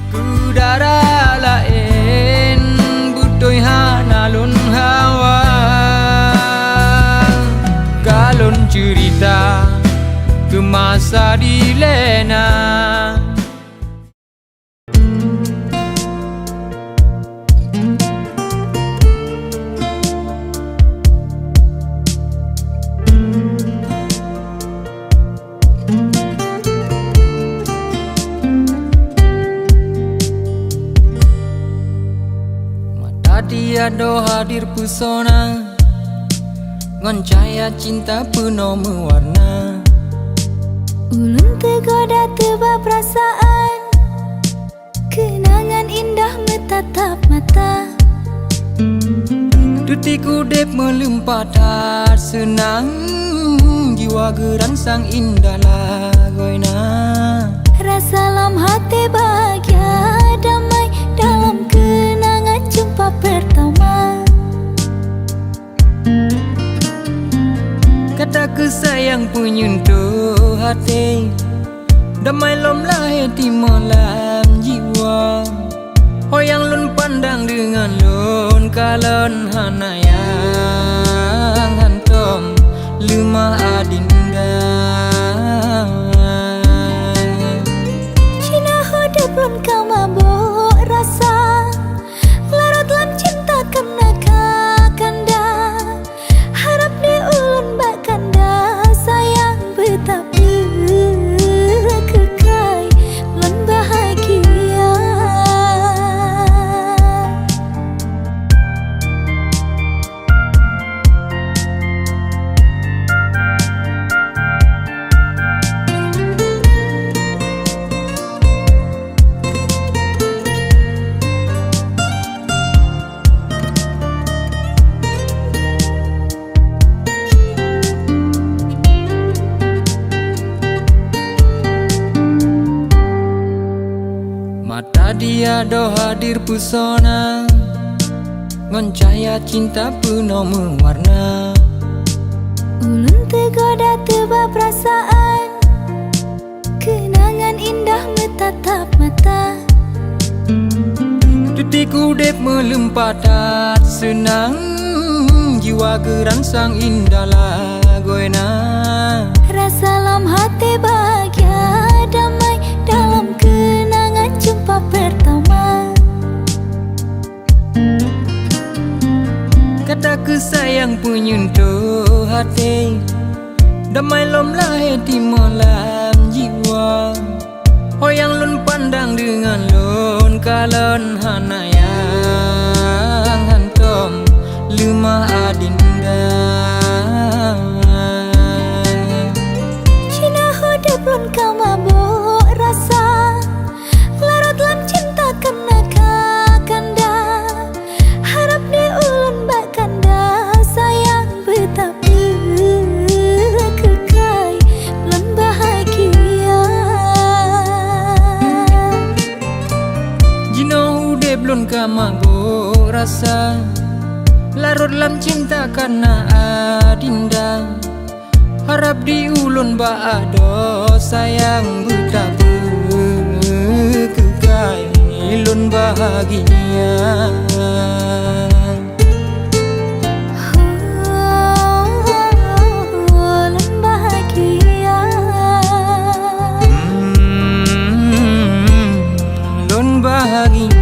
Kudara lain butoi hanalun hawa galon cerita ke masa dilena. Tiada hadir pesona ngon cahaya cinta penuh mewarna. Ulun tergoda teba perasaan, kenangan indah menatap mata. Detik udip melimpah tak senang, jiwa gerangsang indah lagoina. Rasa lam hati bahagia damai dalam kenangan jumpa pertama. Kata kesayang penyentuh hati, damai lom lahir di malam jiwa. Hoyang lun pandang dengan lun kalon hanayang hantom lemah adinda. Cina hodep lun kau mabuk rasa, larut lam cinta kena kakanda. Harap di ulun bak kanda sayang betapa kekai lun bahagia. Mata dia do hadir pesona ngon cahaya cinta penuh mewarna. Ulun tergoda teba perasaan, kenangan indah menatap mata. Detik udip melimpah tak senang, jiwa gerangsang indah lagoina. Rasa lam hati bahagia damai dalam kenangan jumpa pertama. Kata kesayang penyentuh hati, damai lom lahir di malam jiwa. Hoyang lun pandang dengan lun kalon hanayang hantom lemah adinda. Cina hodep lun kau mabuk rasa, larut lam cinta kena kakanda. Harap di ulun bak kanda sayang betapa kekai lun bahagia. Jino udip lun kamabuk rasa, larut lam cinta karena adinda. Harap di ulun baado sayang betapa kekai lun bahagia. Lun bahagia. Lun bahagia.